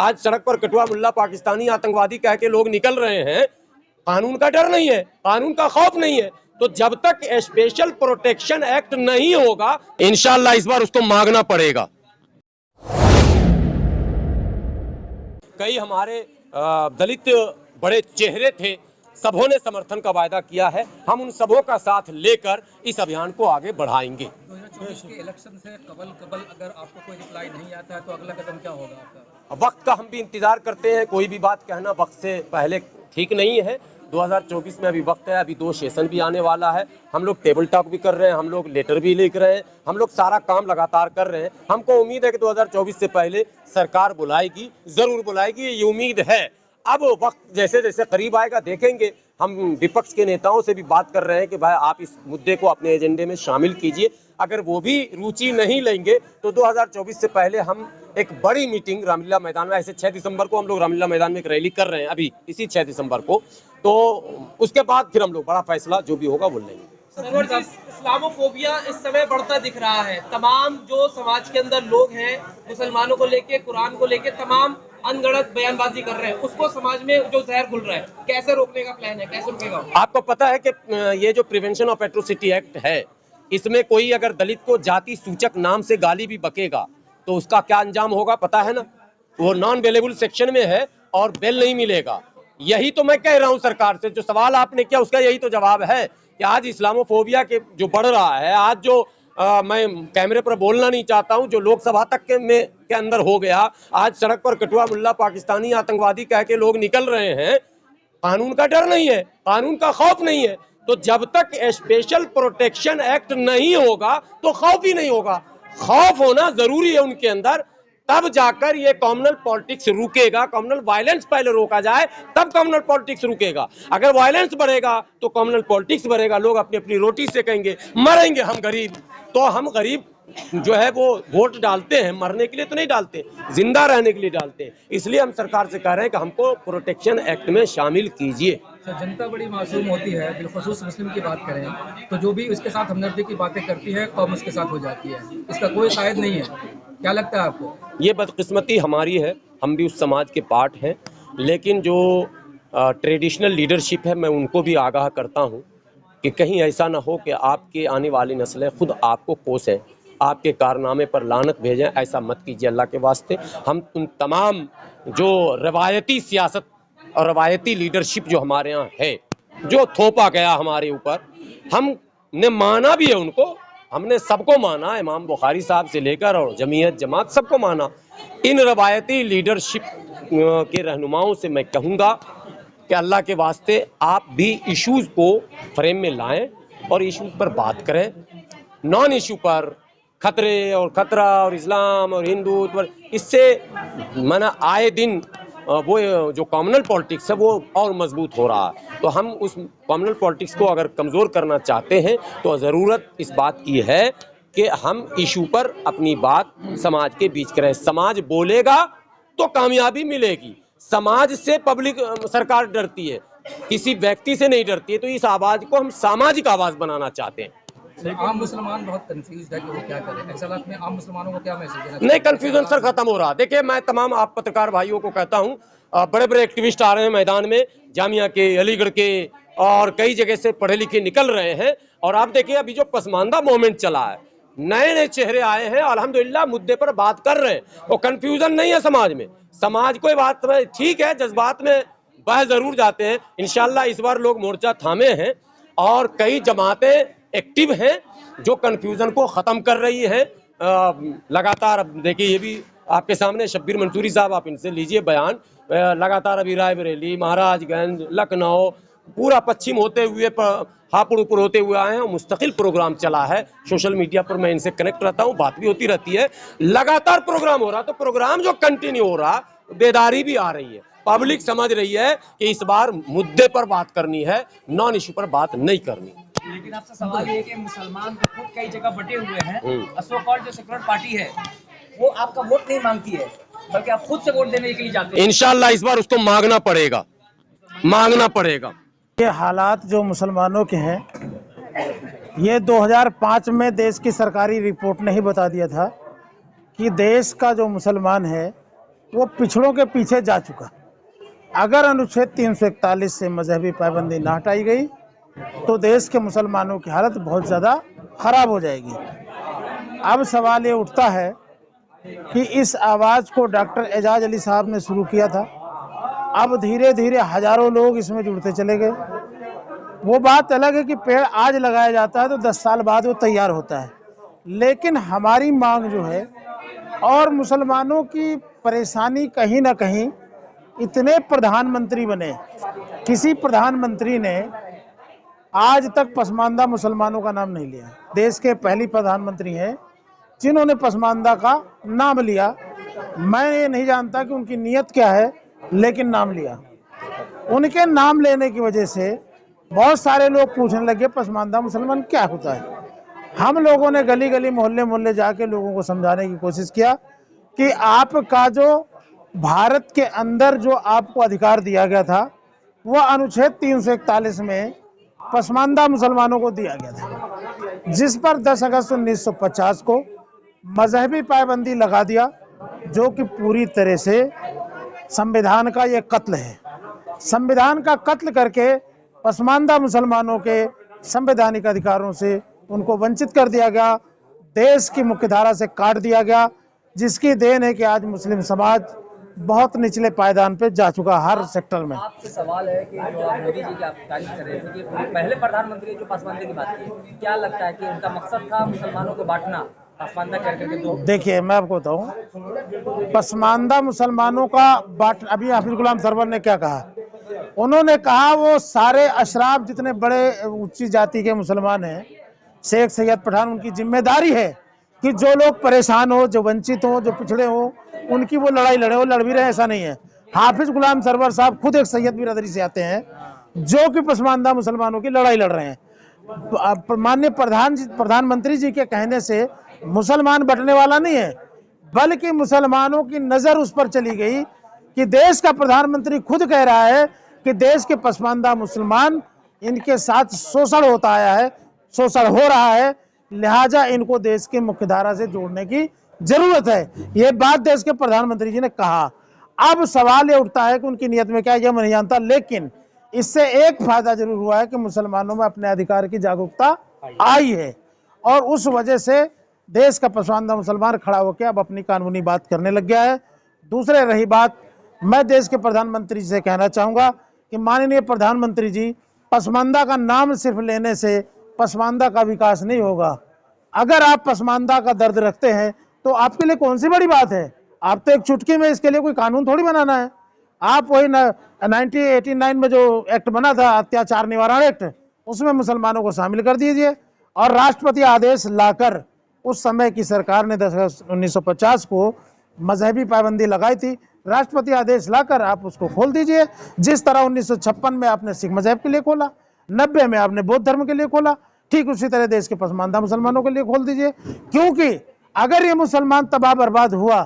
आज सड़क पर कठुआ मुल्ला पाकिस्तानी आतंकवादी कह के लोग निकल रहे हैं। कानून का डर नहीं है, कानून का खौफ नहीं है, तो जब तक स्पेशल प्रोटेक्शन एक्ट नहीं होगा इंशाअल्लाह इस बार उसको मांगना पड़ेगा। कई हमारे दलित बड़े चेहरे थे, सबों ने समर्थन का वायदा किया है। हम उन सबों का साथ लेकर इस अभियान को आगे बढ़ाएंगे। 2024 के इलेक्शन से कबल अगर आपको कोई रिप्लाई नहीं आता है तो अगला कदम क्या होगा आपका? वक्त का हम भी इंतजार करते हैं। कोई भी बात कहना वक्त से पहले ठीक नहीं है। 2024 में अभी वक्त है, अभी 2 सेशन भी आने वाला है। हम लोग टेबल टॉक भी कर रहे हैं, हम लोग लेटर भी लिख रहे हैं, हम लोग सारा काम लगातार कर रहे हैं। हमको उम्मीद है कि 2024 से पहले सरकार बुलाएगी, जरूर बुलाएगी, ये उम्मीद है। अब वक्त जैसे जैसे करीब आएगा देखेंगे। हम विपक्ष के नेताओं से भी बात कर रहे हैं कि भाई आप इस मुद्दे को अपने एजेंडे में शामिल कीजिए। अगर वो भी रुचि नहीं लेंगे तो 2024 से पहले हम एक बड़ी मीटिंग रामलीला मैदान में, ऐसे 6 दिसंबर को हम लोग रामलीला मैदान में एक रैली कर रहे हैं अभी इसी 6 दिसंबर को, तो उसके बाद फिर हम लोग बड़ा फैसला जो भी होगा वो लेंगे। इस्लामोफोबिया इस समय बढ़ता दिख रहा है। तमाम जो समाज के अंदर लोग हैं, मुसलमानों को लेके, कुरान को लेके तमाम अनगढ़ंत बयानबाजी कर रहे हैं, उसको समाज में जो जहर घुल रहा है, कैसे रोकने का प्लान है, कैसे रुकेगा? आपको पता है कि ये जो प्रिवेंशन ऑफ एट्रोसिटी एक्ट है, इसमें कोई अगर दलित को जाति सूचक नाम से गाली भी बकेगा तो उसका क्या अंजाम होगा पता है ना? वो नॉन बेलेबल सेक्शन में है और बेल नहीं मिलेगा। यही तो मैं कह रहा हूं सरकार से। जो सवाल आपने किया उसका यही तो जवाब है कि आज इस्लामोफोबिया के जो बढ़ रहा है, आज जो मैं कैमरे पर बोलना नहीं चाहता हूं, जो लोकसभा तक के अंदर हो गया। आज सड़क पर कठुआ मुल्ला पाकिस्तानी आतंकवादी कह के लोग निकल रहे हैं। कानून का डर नहीं है, कानून का खौफ नहीं है, तो जब तक स्पेशल प्रोटेक्शन एक्ट नहीं होगा तो खौफ ही नहीं होगा। खौफ होना जरूरी है उनके अंदर, तब जाकर ये कम्युनल पॉलिटिक्स रुकेगा। कम्युनल वायलेंस पहले रोका जाए तब कम्युनल पॉलिटिक्स रुकेगा। अगर वायलेंस बढ़ेगा तो कम्युनल पॉलिटिक्स बढ़ेगा। लोग अपनी अपनी रोटी से कहेंगे मरेंगे हम गरीब, तो हम गरीब जो है वो वोट डालते हैं, मरने के लिए तो नहीं डालते, जिंदा रहने के लिए डालते हैं। इसलिए हम सरकार से कह रहे हैं कि हमको प्रोटेक्शन एक्ट में शामिल कीजिए। जनता बड़ी मासूम होती है, बिलखुसूस मुस्लिम की बात करें तो जो भी उसके साथ हमदर्दी की बातें करती है कौम उसके साथ हो जाती है, इसका कोई शायद नहीं है। क्या लगता है आपको? ये बदकिस्मती हमारी है, हम भी उस समाज के पार्ट हैं, लेकिन जो ट्रेडिशनल लीडरशिप है मैं उनको भी आगाह करता हूँ कि कहीं ऐसा ना हो कि आपके आने वाली नस्लें खुद आपको कोसें, आपके कारनामे पर लानत भेजें। ऐसा मत कीजिए अल्लाह के वास्ते। हम उन तमाम जो रवायती सियासत और रवायती लीडरशिप जो हमारे यहाँ है, जो थोपा गया हमारे ऊपर, हमने माना भी है उनको, हमने सबको माना, इमाम बुखारी साहब से लेकर और जमीयत जमात सबको माना। इन रवायती लीडरशिप के रहनुमाओं से मैं कहूँगा कि अल्लाह के वास्ते आप भी इश्यूज़ को फ्रेम में लाएं और इश्यूज़ पर बात करें। नॉन इशू पर खतरे और खतरा और इस्लाम और हिंदुत्व, इससे माना आए दिन वो जो कम्युनल पॉलिटिक्स है वो और मजबूत हो रहा है। तो हम उस कम्युनल पॉलिटिक्स को अगर कमज़ोर करना चाहते हैं तो ज़रूरत इस बात की है कि हम इशू पर अपनी बात समाज के बीच करें। समाज बोलेगा तो कामयाबी मिलेगी। समाज से पब्लिक सरकार डरती है, किसी व्यक्ति से नहीं डरती है। तो इस आवाज़ को हम सामाजिक आवाज़ बनाना चाहते हैं। आम मुसलमान बहुत कंफ्यूज है कि वो क्या करें। ऐसा लगता है आम मुसलमानों को क्या मैसेज देना? नहीं, कंफ्यूजन सर खत्म हो रहा। देखिए, मैं तमाम आप पत्रकार भाइयों को कहता हूँ, बड़े बड़े एक्टिविस्ट आ रहे हैं मैदान में, जामिया के, अलीगढ़ के और कई जगह से पढ़े लिखे निकल रहे हैं। और आप देखिए अभी जो पसमानदा मूवमेंट चला है, नए नए चेहरे आए हैं, अल्हम्दुलिल्लाह मुद्दे पर बात कर रहे हैं। वो कंफ्यूजन नहीं है समाज में। समाज कोई बात ठीक है, जज्बात में बह जरूर जाते हैं। इंशाल्लाह इस बार लोग मोर्चा थामे हैं और कई जमातें एक्टिव हैं जो कन्फ्यूजन को ख़त्म कर रही है लगातार। अब देखिए ये भी आपके सामने शब्बीर मंसूरी साहब, आप इनसे लीजिए बयान। लगातार अभी रायबरेली, महाराजगंज, लखनऊ, पूरा पश्चिम होते हुए हापुड़ होते हुए आए हैं। मुस्तकिल प्रोग्राम चला है। सोशल मीडिया पर मैं इनसे कनेक्ट रहता हूँ, बात भी होती रहती है। लगातार प्रोग्राम हो रहा, तो प्रोग्राम जो कंटिन्यू हो रहा, बेदारी भी आ रही है। पब्लिक समझ रही है कि इस बार मुद्दे पर बात करनी है, नॉन इशू पर बात नहीं करनी। लेकिन आपसे सवाल ये है कि मुसलमान तो खुद कई जगह बटे हुए हैं, सो कॉल्ड जो सेकुलर पार्टी है वो आपका वोट नहीं मांगती है, बल्कि आप खुद से वोट देने के लिए जाते हैं। इंशाअल्लाह इस बार उसको मांगना पड़ेगा, मांगना पड़ेगा। ये हालात जो मुसलमानों के हैं, ये 2005 में देश की सरकारी रिपोर्ट ने ही बता दिया था कि देश का जो मुसलमान है वो पिछड़ों के पीछे जा चुका। अगर अनुच्छेद 341 से मजहबी पाबंदी ना हटाई गई तो देश के मुसलमानों की हालत बहुत ज़्यादा खराब हो जाएगी। अब सवाल ये उठता है कि इस आवाज़ को डॉक्टर एजाज अली साहब ने शुरू किया था, अब धीरे धीरे हजारों लोग इसमें जुड़ते चले गए। वो बात अलग है कि पेड़ आज लगाया जाता है तो 10 साल बाद वो तैयार होता है, लेकिन हमारी मांग जो है और मुसलमानों की परेशानी कहीं ना कहीं, इतने प्रधानमंत्री बने, किसी प्रधानमंत्री ने आज तक पसमानदा मुसलमानों का नाम नहीं लिया। देश के पहली प्रधानमंत्री हैं जिन्होंने पसमानदा का नाम लिया। मैं ये नहीं जानता कि उनकी नीयत क्या है, लेकिन नाम लिया। उनके नाम लेने की वजह से बहुत सारे लोग पूछने लगे पसमानदा मुसलमान क्या होता है। हम लोगों ने गली गली मोहल्ले मोहल्ले जाके लोगों को समझाने की कोशिश किया कि आपका जो भारत के अंदर जो आपको अधिकार दिया गया था वह अनुच्छेद 341 में पसमानदा मुसलमानों को दिया गया था, जिस पर 10 अगस्त 1950 को मजहबी पाबंदी लगा दिया, जो कि पूरी तरह से संविधान का ये कत्ल है। संविधान का कत्ल करके पसमानदा मुसलमानों के संवैधानिक अधिकारों से उनको वंचित कर दिया गया, देश की मुख्यधारा से काट दिया गया, जिसकी देन है कि आज मुस्लिम समाज बहुत निचले पायदान पे जा चुका हर सेक्टर में। आपसे सवाल है कि जो आप मोदी जी की आप तारीफ कर रहे थे कि पहले प्रधानमंत्री जो पसमानदे की बात की, क्या लगता है कि उनका मकसद था मुसलमानों को बांटना पसमानदा करके? तो देखिए मैं आपको बताऊं, पसमानदा मुसलमानों का बाट, अभी हाफिज गुलाम सरवर ने क्या कहा, उन्होंने कहा वो सारे अशराफ जितने बड़े ऊंची जाति के मुसलमान हैं, शेख सैयद पठान, उनकी जिम्मेदारी है कि जो लोग परेशान हो, जो वंचित हो, जो पिछड़े हो, उनकी वो लड़ाई लड़े, वो लड़ भी रहे, ऐसा नहीं है। हाफिज गुलाम सरवर साहब खुद एक सैयद बिरादरी से आते हैं जो कि पसमानदा मुसलमानों की लड़ाई लड़ रहे हैं। माननीय प्रधानमंत्री जी के कहने से मुसलमान बटने वाला नहीं है, बल्कि मुसलमानों की नजर उस पर चली गई कि देश का प्रधानमंत्री खुद कह रहा है कि देश के पसमानदा मुसलमान, इनके साथ शोषण होता आया है, शोषण हो रहा है, लिहाजा इनको देश की मुख्यधारा से जोड़ने की जरूरत है। ये बात देश के प्रधानमंत्री जी ने कहा। अब सवाल ये उठता है कि उनकी नीयत में क्या है, ये मैं नहीं जानता, लेकिन इससे एक फायदा जरूर हुआ है कि मुसलमानों में अपने अधिकार की जागरूकता आई है और उस वजह से देश का पसमानदा मुसलमान खड़ा होकर अब अपनी कानूनी बात करने लग गया है। दूसरे रही बात, मैं देश के प्रधानमंत्री जी से कहना चाहूँगा कि माननीय प्रधानमंत्री जी, पसमानदा का नाम सिर्फ लेने से पसमानदा का विकास नहीं होगा। अगर आप पसमानदा का दर्द रखते हैं तो आपके लिए कौन सी बड़ी बात है, आप तो एक चुटकी में इसके लिए कोई कानून थोड़ी बनाना है। आप वही 1989 में जो एक्ट बना था, अत्याचार निवारण एक्ट, उसमें मुसलमानों को शामिल कर दीजिए और राष्ट्रपति आदेश लाकर, उस समय की सरकार ने 10 अगस्त 1950 को मजहबी पाबंदी लगाई थी, राष्ट्रपति आदेश लाकर आप उसको खोल दीजिए। जिस तरह 1956 में आपने सिख मजहब के लिए खोला, 90 में आपने बौद्ध धर्म के लिए खोला, ठीक उसी तरह देश के पसमानदा मुसलमानों के लिए खोल दीजिए। क्योंकि अगर ये मुसलमान तबाह बर्बाद हुआ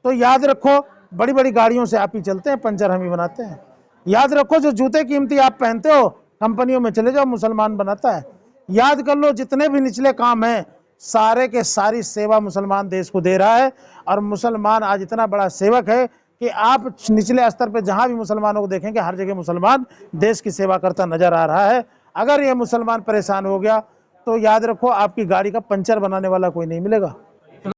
तो याद रखो, बड़ी बड़ी गाड़ियों से आप ही चलते हैं, पंचर हम ही बनाते हैं। याद रखो, जो जूते कीमती आप पहनते हो, कंपनियों में चले जाओ, मुसलमान बनाता है। याद कर लो, जितने भी निचले काम हैं, सारे के सारी सेवा मुसलमान देश को दे रहा है। और मुसलमान आज इतना बड़ा सेवक है कि आप निचले स्तर पर जहां भी मुसलमानों को देखेंगे, हर जगह मुसलमान देश की सेवा करता नजर आ रहा है। अगर ये मुसलमान परेशान हो गया तो याद रखो, आपकी गाड़ी का पंचर बनाने वाला कोई नहीं मिलेगा।